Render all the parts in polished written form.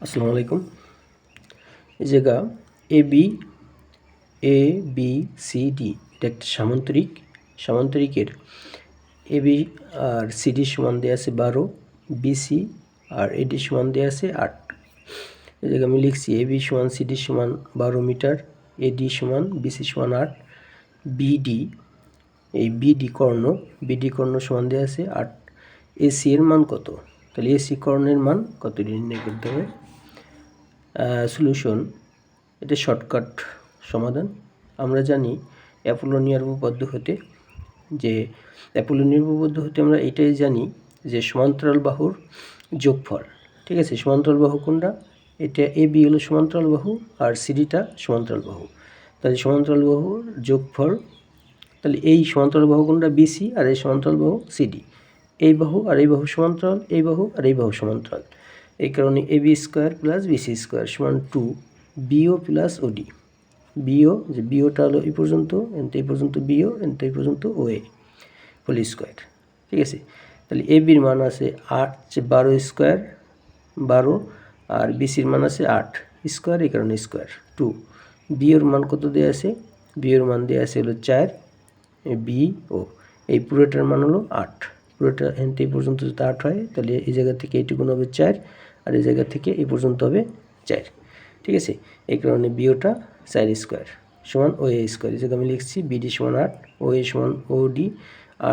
আসসালামু আলাইকুম। এই জায়গা এ বি সি ডি এটা একটা সামান্তরিকের এ বি আর সিডি সমান দেওয়া আছে 12, বিসি আর এডি সমান দেওয়া আছে 8। এই জায়গায় আমি লিখছি এ বি সমান সিডি সমান 12 মিটার, এডি সমান বিসি সমান 8, বিডি এই বিডি কর্ণ সমান দেওয়া আছে 8। এসি এর মান কত? তাহলে এসি কর্ণের মান কত নির্ণয় করতে হবে। সলিউশন, এটা শর্টকাট সমাধান। আমরা জানি অ্যাপোলোনিয়ার উপপাদ্য হতে আমরা এটাই জানি যে সমান্তরাল বাহুর যোগফল। ঠিক আছে, সমান্তরাল বাহু কোনটা? এটা এ বি হলো সমান্তরাল বাহু আর সিডিটা সমান্তরাল বাহু। তাহলে সমান্তরাল বাহুর যোগফল, তাহলে এই সমান্তরাল বাহু কোনটা? বিসি আর এই সমান্তরাল বাহু সিডি। এই বাহু আর এই বাহু সমান্তরাল, এই বাহু আর এই বাহু সমান্তরাল। এই কারণে A B square plus BC square সমান 2 বিও প্লাস ওডি। বিওটা হলো এই পর্যন্ত, এই পর্যন্ত বিও, এই পর্যন্ত ওএ হোল স্কোয়ার। ঠিক আছে, তাহলে এ বির মান আছে 12 স্কোয়ার 12 আর বিসির মান আছে 8 স্কোয়ার, এই কারণে স্কোয়ার 2। বিওর মান কত দেওয়া আছে? বিওর মান দেওয়া আছে হলো 4 বিও। এই পুরোটার মান হলো 8। পুরোটা এই পর্যন্ত যদি 8 হয় তাহলে এই জায়গা থেকে এইটুকুন হবে 4 আর এই জায়গা থেকে এই পর্যন্ত হবে 4। ঠিক আছে, এই কারণে বিওটা 4 স্কোয়ার সমান ওএ স্কোয়ার। এই জায়গায় আমি লিখছি বিডি সমান 8, ওএ সমান ওডি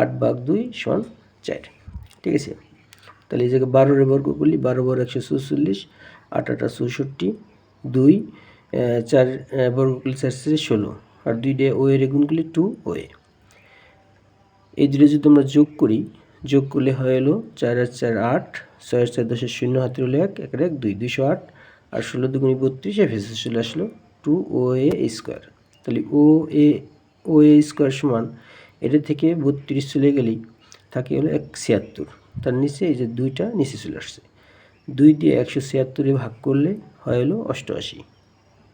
8/2 সমান 4। ঠিক আছে, তাহলে এই জায়গায় 12 বর্গ করলে 12 × 144, 8 × 8 = 64, 2 4 বর্গ করলে 4 × 16 আর 2 দিয়ে ওএ গুণ করলে 2 ওএ। এই দুটো যদি আমরা যোগ করলে হয় হলো 4 আর 4 8, 6 আর 4 10 0 হাতে হলো 1 1 1 2 208 আর 16 2 32 ফেসে চলে আসলো 2 ওএ স্কোয়ার। তাহলে ওএ স্কোয়ার সমান এটা থেকে 32 চলে গেলেই থাকে হলো 176। তার নিচে এই যে 2টা নিচে চলে আসছে, 2 দিয়ে 176 ভাগ করলে হয় হলো 88।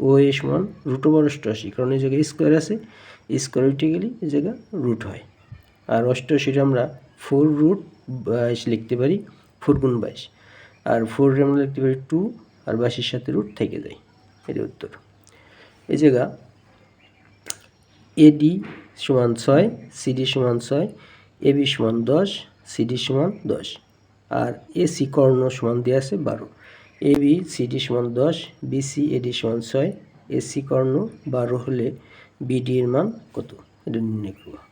ওএ সমান √88, কারণ এই জায়গায় স্কোয়ার আছে, স্কোয়ার উঠে গেলেই এই জায়গা রুট হয়। আর 88 আমরা 4√22 লিখতে পারি, 4 × 22 আর 4 আমরা লিখতে পারি 2 আর 22-এর সাথে রুট থেকে যায়। এর উত্তর। এই জায়গা এডি সমান 6, সিডি সমান 6, এবি সমান 10, সিডি সমান 10 আর এসি কর্ণ সমান দেওয়া আছে 12। এবি সিডি সমান 10, বিসি এডি সমান 6, এসি কর্ণ 12 হলে বিডি এর মান কত এটা নির্ণয় করব।